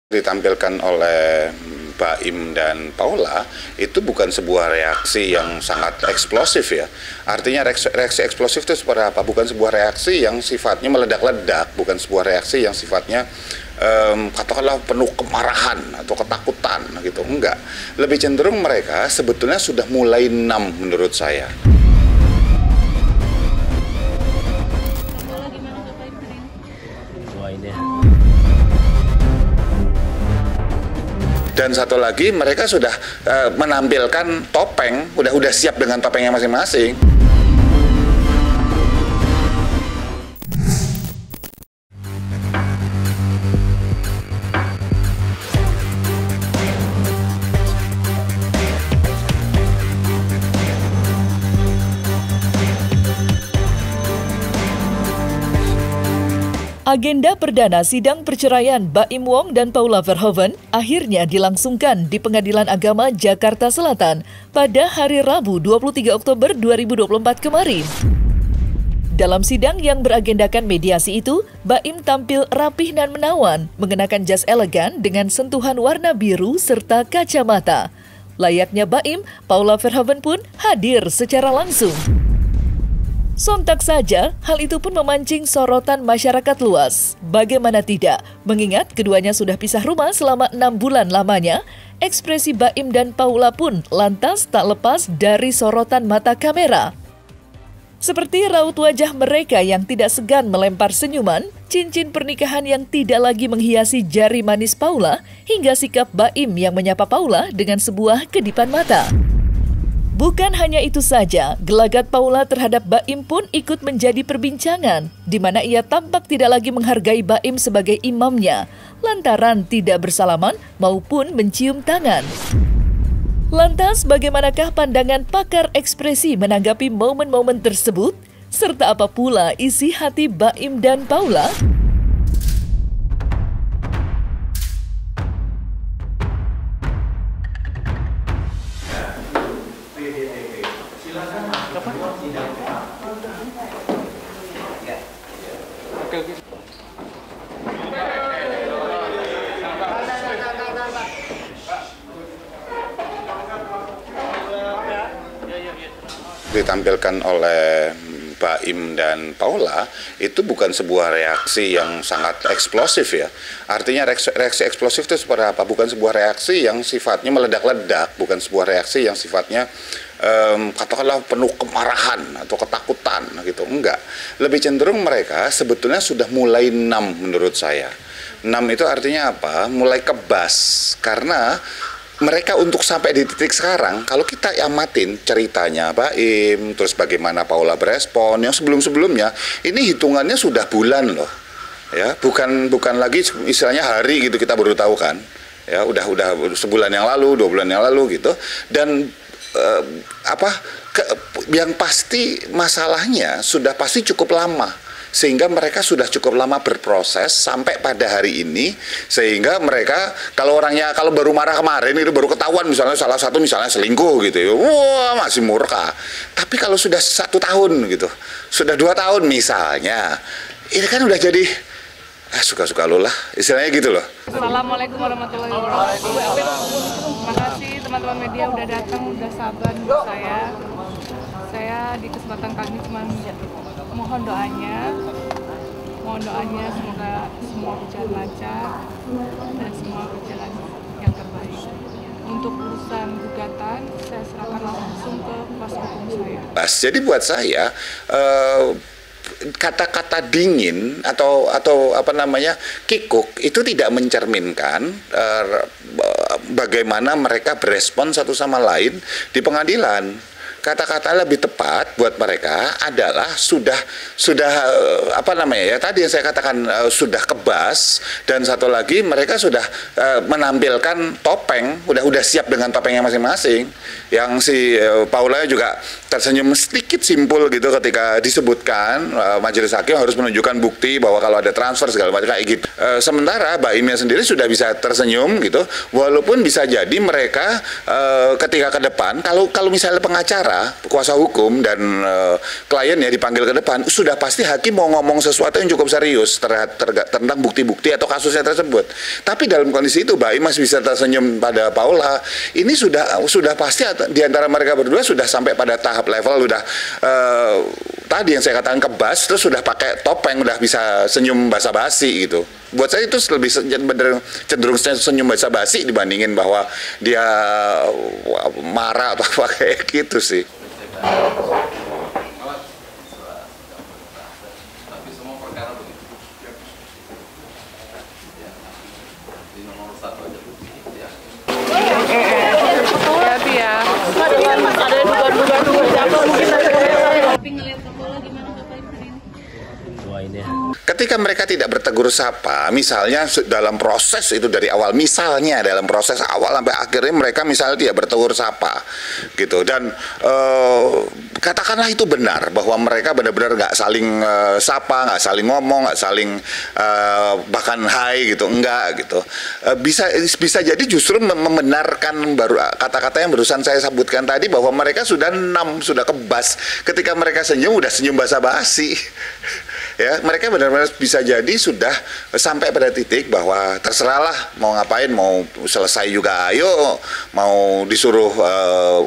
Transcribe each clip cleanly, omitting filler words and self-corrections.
Ditampilkan oleh Baim dan Paula itu bukan sebuah reaksi yang sangat eksplosif ya. Artinya reaksi eksplosif itu seperti apa? Bukan sebuah reaksi yang sifatnya meledak-ledak, bukan sebuah reaksi yang sifatnya katakanlah penuh kemarahan atau ketakutan gitu. Enggak. Lebih cenderung mereka sebetulnya sudah mulai numb menurut saya. Dan satu lagi mereka sudah menampilkan topeng, udah siap dengan topengnya masing-masing. Agenda perdana sidang perceraian Baim Wong dan Paula Verhoeven akhirnya dilangsungkan di Pengadilan Agama Jakarta Selatan pada hari Rabu 23 Oktober 2024 kemarin. Dalam sidang yang beragendakan mediasi itu, Baim tampil rapih dan menawan, mengenakan jas elegan dengan sentuhan warna biru serta kacamata. Layaknya Baim, Paula Verhoeven pun hadir secara langsung. Sontak saja, hal itu pun memancing sorotan masyarakat luas. Bagaimana tidak, mengingat keduanya sudah pisah rumah selama 6 bulan lamanya, ekspresi Baim dan Paula pun lantas tak lepas dari sorotan mata kamera. Seperti raut wajah mereka yang tidak segan melempar senyuman, cincin pernikahan yang tidak lagi menghiasi jari manis Paula, hingga sikap Baim yang menyapa Paula dengan sebuah kedipan mata. Bukan hanya itu saja, gelagat Paula terhadap Baim pun ikut menjadi perbincangan, di mana ia tampak tidak lagi menghargai Baim sebagai imamnya, lantaran tidak bersalaman maupun mencium tangan. Lantas, bagaimanakah pandangan pakar ekspresi menanggapi momen-momen tersebut? Serta apa pula isi hati Baim dan Paula? Ditampilkan oleh Baim dan Paula itu bukan sebuah reaksi yang sangat eksplosif ya. Artinya reaksi eksplosif itu seperti apa? Bukan sebuah reaksi yang sifatnya meledak-ledak, bukan sebuah reaksi yang sifatnya katakanlah penuh kemarahan atau ketakutan gitu. Enggak. Lebih cenderung mereka sebetulnya sudah mulai numb menurut saya. Numb itu artinya apa? Mulai kebas karena mereka untuk sampai di titik sekarang, kalau kita amatin ceritanya Baim, terus bagaimana Paula berespon, yang sebelum-sebelumnya, ini hitungannya sudah bulan loh, ya, bukan lagi istilahnya hari gitu kita baru tahu kan, ya, udah sebulan yang lalu, 2 bulan yang lalu gitu, dan yang pasti masalahnya sudah pasti cukup lama. Sehingga mereka sudah cukup lama berproses sampai pada hari ini, sehingga mereka kalau baru marah kemarin itu baru ketahuan misalnya salah satu misalnya selingkuh gitu ya, wah masih murka. Tapi kalau sudah 1 tahun gitu, sudah 2 tahun misalnya, ini kan udah jadi suka-suka lo lah, istilahnya gitu loh. Assalamualaikum warahmatullahi wabarakatuh. Terima kasih teman-teman media udah datang, udah sabar untuk saya. Saya di kesempatan kali ini cuma mohon doanya semoga semua berjalan lancar dan semua berjalan yang terbaik. Untuk urusan gugatan saya serahkan langsung ke kuasa hukum saya. Jadi buat saya kata-kata dingin atau apa namanya kikuk itu tidak mencerminkan bagaimana mereka berespon satu sama lain di pengadilan. Kata-kata lebih tepat buat mereka adalah sudah apa namanya ya tadi yang saya katakan sudah kebas, dan satu lagi mereka sudah menampilkan topeng, udah siap dengan topengnya masing-masing. Yang si Paula juga tersenyum sedikit simpul gitu ketika disebutkan majelis hakim harus menunjukkan bukti bahwa kalau ada transfer segala macam kayak gitu. Sementara Baimnya sendiri sudah bisa tersenyum gitu, walaupun bisa jadi mereka ketika ke depan kalau misalnya pengacara mereka, kuasa hukum dan kliennya dipanggil ke depan, sudah pasti hakim mau ngomong sesuatu yang cukup serius tentang bukti-bukti atau kasusnya tersebut. Tapi dalam kondisi itu, Mbak Im masih bisa tersenyum pada Paula. Ini sudah pasti di antara mereka berdua sudah sampai pada tahap level udah tadi yang saya katakan kebas, terus sudah pakai topeng, udah bisa senyum basa-basi gitu. Buat saya itu lebih cenderung senyum basa-basi dibandingin bahwa dia marah atau apa kayak gitu sih. Hati ya. Ada dugaan-dugaan siapa mungkin Tapi ngeliat ke bola gimana Bapak Im hari ini? Ketika mereka tidak bertegur sapa, misalnya dalam proses itu dari awal, misalnya dalam proses awal sampai akhirnya mereka misalnya tidak bertegur sapa, gitu. Dan katakanlah itu benar bahwa mereka benar-benar nggak saling sapa, nggak saling ngomong, nggak saling bahkan hai gitu, enggak gitu. Bisa jadi justru membenarkan baru kata-kata yang barusan saya sebutkan tadi bahwa mereka sudah kebas. Ketika mereka senyum, udah senyum basa-basi. Ya, mereka benar-benar bisa jadi sudah sampai pada titik bahwa terserahlah mau ngapain, mau selesai juga ayo, mau disuruh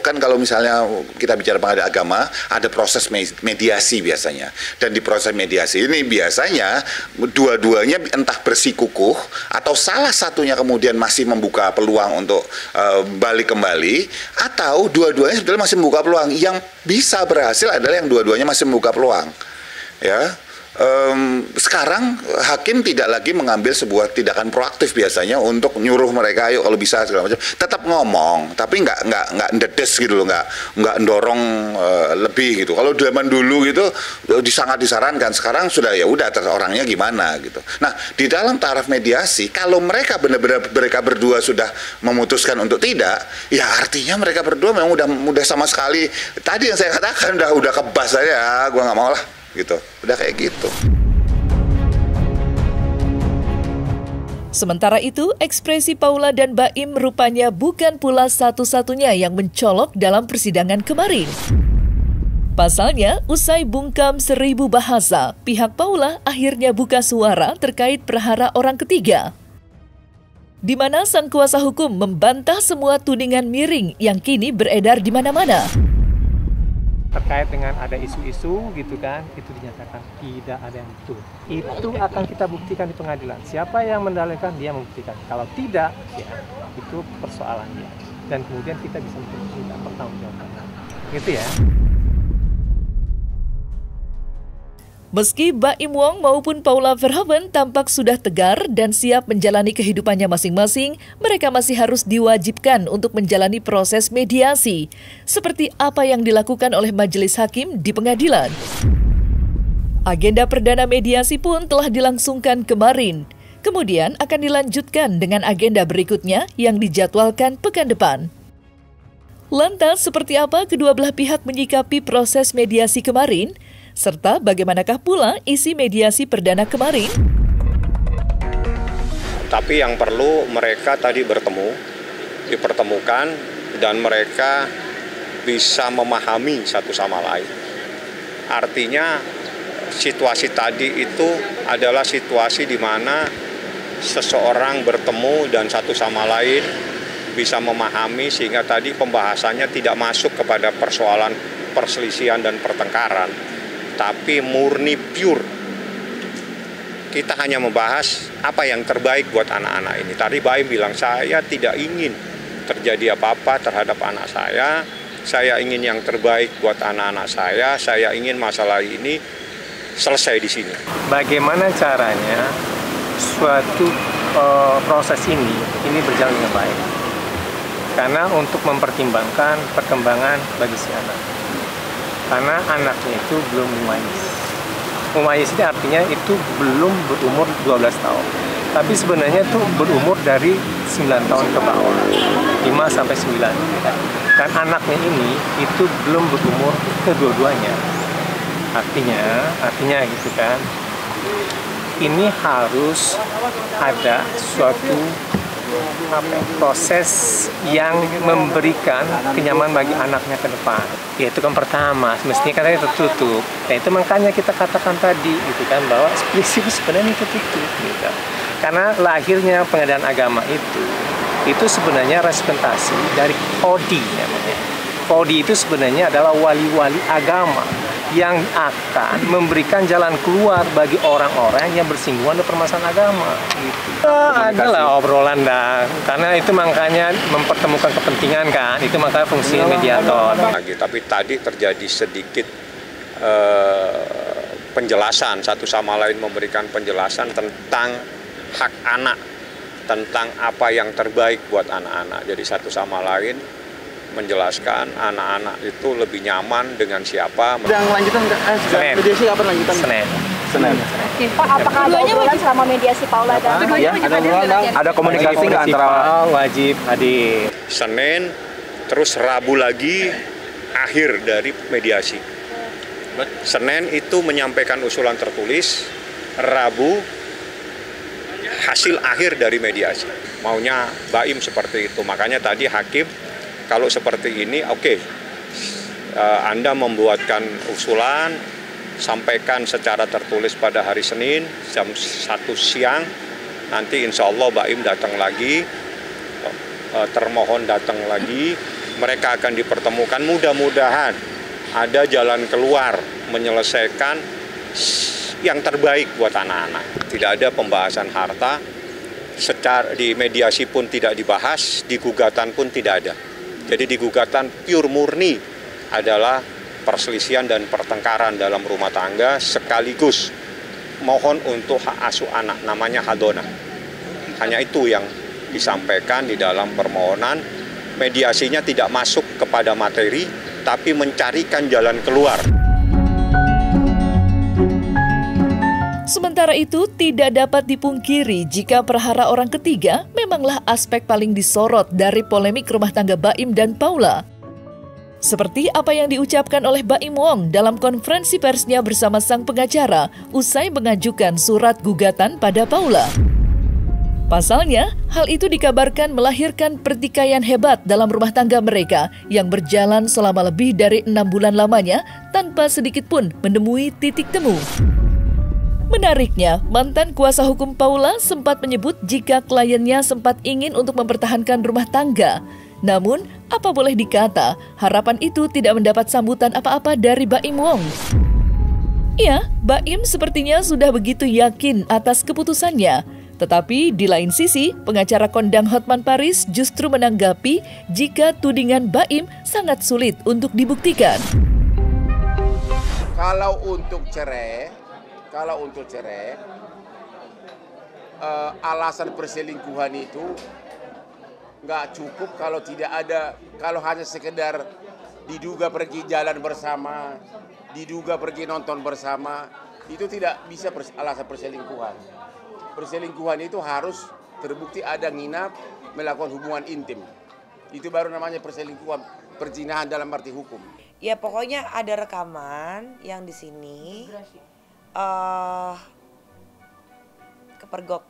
kan kalau misalnya kita bicara pengadilan agama ada proses mediasi biasanya, dan di proses mediasi ini biasanya dua-duanya entah bersikukuh atau salah satunya kemudian masih membuka peluang untuk balik kembali, atau dua-duanya sebetulnya masih membuka peluang. Yang bisa berhasil adalah yang dua-duanya masih membuka peluang, ya. Sekarang hakim tidak lagi mengambil sebuah tindakan proaktif biasanya untuk nyuruh mereka ayo kalau bisa segala macam, tetap ngomong tapi nggak ndedes gitu loh, nggak ndorong lebih gitu. Kalau zaman dulu gitu sangat disarankan, sekarang sudah ya udah orangnya gimana gitu. Nah, di dalam taraf mediasi kalau mereka benar-benar mereka berdua sudah memutuskan untuk tidak, ya artinya mereka berdua memang udah sama sekali tadi yang saya katakan udah kebas aja, gua nggak mau lah gitu, udah kayak gitu. Sementara itu, ekspresi Paula dan Baim rupanya bukan pula satu-satunya yang mencolok dalam persidangan kemarin. Pasalnya, usai bungkam 1000 bahasa, pihak Paula akhirnya buka suara terkait perhara orang ketiga, di mana sang kuasa hukum membantah semua tudingan miring yang kini beredar di mana-mana. Terkait dengan ada isu-isu gitu kan, itu dinyatakan tidak ada yang betul. Itu akan kita buktikan di pengadilan. Siapa yang mendalilkan, dia membuktikan. Kalau tidak, ya itu persoalan dia. Dan kemudian kita bisa minta pertanggungjawaban. Gitu ya. Meski Baim Wong maupun Paula Verhoeven tampak sudah tegar dan siap menjalani kehidupannya masing-masing, mereka masih harus diwajibkan untuk menjalani proses mediasi, seperti apa yang dilakukan oleh majelis hakim di pengadilan. Agenda perdana mediasi pun telah dilangsungkan kemarin, kemudian akan dilanjutkan dengan agenda berikutnya yang dijadwalkan pekan depan. Lantas, seperti apa kedua belah pihak menyikapi proses mediasi kemarin? Serta bagaimanakah pula isi mediasi perdana kemarin? Tapi yang perlu mereka tadi dipertemukan, dan mereka bisa memahami satu sama lain. Artinya situasi tadi itu adalah situasi di mana seseorang bertemu dan satu sama lain bisa memahami, sehingga tadi pembahasannya tidak masuk kepada persoalan perselisihan dan pertengkaran, tapi murni pure. Kita hanya membahas apa yang terbaik buat anak-anak ini. Tadi Baim bilang, saya tidak ingin terjadi apa-apa terhadap anak saya ingin yang terbaik buat anak-anak saya ingin masalah ini selesai di sini. Bagaimana caranya suatu proses ini berjalan dengan baik? Karena untuk mempertimbangkan perkembangan bagi si anak. Karena anaknya itu belum mumayyiz. Mumayyiz ini artinya itu belum berumur 12 tahun. Tapi sebenarnya itu berumur dari 9 tahun ke bawah, 5-9. Dan anaknya ini itu belum berumur kedua-duanya. Artinya gitu kan. Ini harus ada suatu proses yang memberikan kenyamanan bagi anaknya ke depan. Ya itu kan pertama, semestinya katanya tertutup. Nah itu makanya kita katakan tadi gitu kan, bahwa eksplisit sebenarnya tertutup gitu. Karena lahirnya pengadilan agama itu sebenarnya representasi dari Kodi namanya. Kodi itu sebenarnya adalah wali-wali agama yang akan memberikan jalan keluar bagi orang-orang yang bersinggungan dengan permasalahan agama. Gitu. Adalah obrolan karena itu makanya mempertemukan kepentingan kan, itu makanya fungsi mediator. Tapi tadi terjadi sedikit penjelasan, satu sama lain memberikan penjelasan tentang hak anak, tentang apa yang terbaik buat anak-anak. Jadi satu sama lain menjelaskan anak-anak itu lebih nyaman dengan siapa. Yang lanjutan mediasi kapan lanjutan? Senin. Pak, apakah ada obrolan selama mediasi Paula dan ada komunikasi nggak antara wajib hadir? Senin, terus Rabu lagi akhir dari mediasi. Senin itu menyampaikan usulan tertulis, Rabu hasil akhir dari mediasi. Maunya Baim seperti itu. Makanya tadi hakim kalau seperti ini, oke, Anda membuatkan usulan, sampaikan secara tertulis pada hari Senin jam 1 siang, nanti insya Allah Baim datang lagi, termohon datang lagi, mereka akan dipertemukan, mudah-mudahan ada jalan keluar menyelesaikan yang terbaik buat anak-anak. Tidak ada pembahasan harta, secara di mediasi pun tidak dibahas, di gugatan pun tidak ada. Jadi di gugatan pure murni adalah perselisihan dan pertengkaran dalam rumah tangga sekaligus mohon untuk hak asuh anak, namanya hadonah. Hanya itu yang disampaikan di dalam permohonan. Mediasinya tidak masuk kepada materi, tapi mencarikan jalan keluar. Sementara itu, tidak dapat dipungkiri jika perhara orang ketiga memanglah aspek paling disorot dari polemik rumah tangga Baim dan Paula. Seperti apa yang diucapkan oleh Baim Wong dalam konferensi persnya bersama sang pengacara usai mengajukan surat gugatan pada Paula. Pasalnya, hal itu dikabarkan melahirkan pertikaian hebat dalam rumah tangga mereka yang berjalan selama lebih dari 6 bulan lamanya tanpa sedikit pun menemui titik temu. Menariknya, mantan kuasa hukum Paula sempat menyebut jika kliennya sempat ingin untuk mempertahankan rumah tangga. Namun, apa boleh dikata, harapan itu tidak mendapat sambutan apa-apa dari Baim Wong. Ya, Baim sepertinya sudah begitu yakin atas keputusannya. Tetapi di lain sisi, pengacara kondang Hotman Paris justru menanggapi jika tudingan Baim sangat sulit untuk dibuktikan. Kalau untuk cerai, alasan perselingkuhan itu nggak cukup kalau hanya sekedar diduga pergi jalan bersama, diduga pergi nonton bersama, itu tidak bisa alasan perselingkuhan. Perselingkuhan itu harus terbukti ada nginap, melakukan hubungan intim. Itu baru namanya perselingkuhan, perzinahan dalam arti hukum. Ya pokoknya ada rekaman yang di sini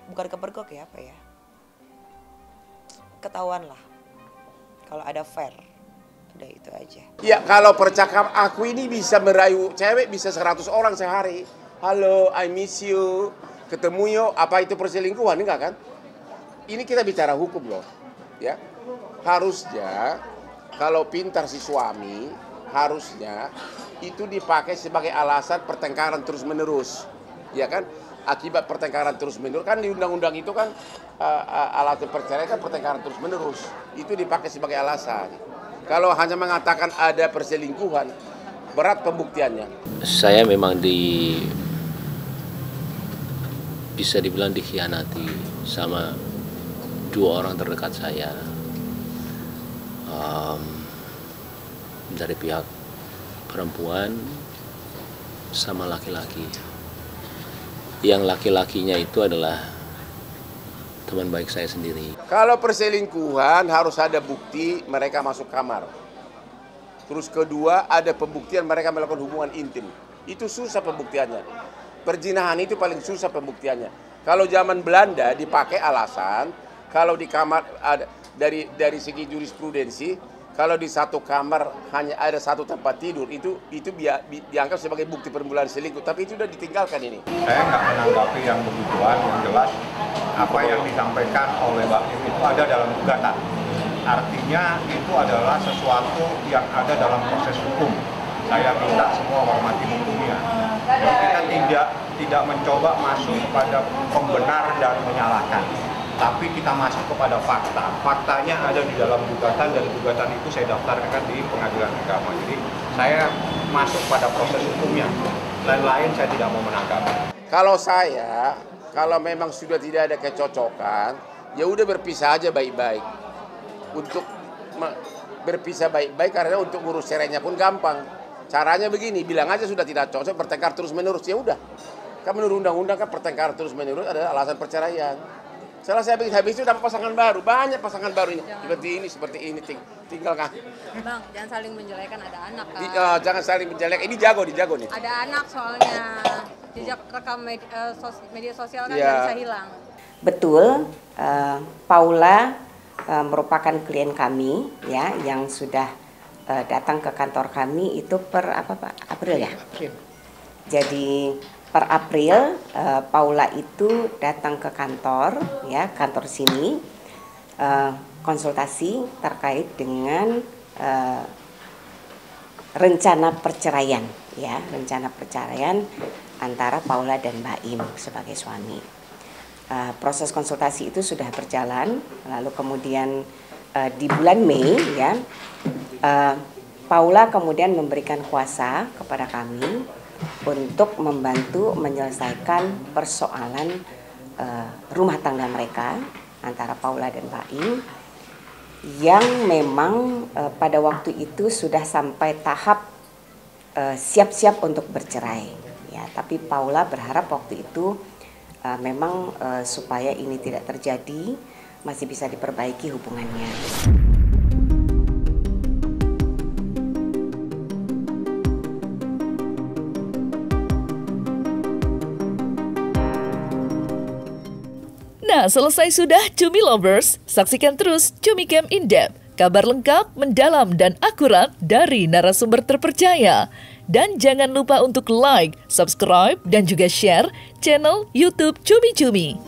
bukan kepergok ya, apa ya, ketahuan lah kalau ada fair, udah itu aja. Ya kalau percakapan aku ini bisa merayu cewek bisa 100 orang sehari. Halo, I miss you, ketemu yuk, apa itu perselingkuhan? Enggak kan? Ini kita bicara hukum loh, ya. Harusnya kalau pintar si suami, harusnya itu dipakai sebagai alasan pertengkaran terus-menerus, ya kan? Akibat pertengkaran terus-menerus kan di undang-undang itu kan alasan perceraian kan pertengkaran terus-menerus, itu dipakai sebagai alasan. Kalau hanya mengatakan ada perselingkuhan, berat pembuktiannya. Saya memang bisa dibilang dikhianati sama 2 orang terdekat saya, dari pihak perempuan sama laki-laki. Yang laki-lakinya itu adalah teman baik saya sendiri. Kalau perselingkuhan harus ada bukti mereka masuk kamar. Terus kedua ada pembuktian mereka melakukan hubungan intim. Itu susah pembuktiannya. Perzinahan itu paling susah pembuktiannya. Kalau zaman Belanda dipakai alasan Kalau di kamar ada dari segi jurisprudensi, kalau di satu kamar hanya ada satu tempat tidur, itu dianggap sebagai bukti permulaan selingkuh. Tapi itu sudah ditinggalkan ini. Saya nggak menanggapi yang begituan, yang jelas apa yang disampaikan oleh Mbak Im itu ada dalam gugatan. Artinya itu adalah sesuatu yang ada dalam proses hukum. Saya minta semua hormati hukumnya. Dan kita tidak mencoba masuk kepada pembenar dan menyalahkan. Tapi kita masuk kepada fakta. Faktanya ada di dalam gugatan dan gugatan itu saya daftarkan di Pengadilan Agama. Jadi saya masuk pada proses hukumnya. Lain-lain saya tidak mau menanggapi. Kalau memang sudah tidak ada kecocokan, ya udah berpisah aja baik-baik. Untuk berpisah baik-baik karena untuk ngurus cerainya pun gampang. Caranya begini, bilang aja sudah tidak cocok, bertengkar terus-menerus, ya udah. Kan menurut undang-undang kan pertengkar terus-menerus adalah alasan perceraian. Selesai habis itu dapat pasangan baru, banyak pasangan baru ini. Seperti ini, tinggal kan. Bang, jangan saling menjelekkan, ada anak kan. Jangan saling menjelek, ini jago nih. Ada anak soalnya, jejak rekam media sosial kan bisa hilang. Betul, Paula merupakan klien kami ya, yang sudah datang ke kantor kami itu per April ya? April. Jadi per April Paula itu datang ke kantor sini konsultasi terkait dengan rencana perceraian antara Paula dan Mbak Im sebagai suami. Proses konsultasi itu sudah berjalan, lalu kemudian di bulan Mei Paula kemudian memberikan kuasa kepada kami untuk membantu menyelesaikan persoalan rumah tangga mereka antara Paula dan Mbak Im yang memang pada waktu itu sudah sampai tahap siap-siap untuk bercerai ya. Tapi Paula berharap waktu itu memang supaya ini tidak terjadi, masih bisa diperbaiki hubungannya. Nah, selesai sudah Cumi Lovers. Saksikan terus Cumi Camp In-Depth. Kabar lengkap, mendalam, dan akurat dari narasumber terpercaya. Dan jangan lupa untuk like, subscribe, dan juga share channel YouTube Cumi Cumi.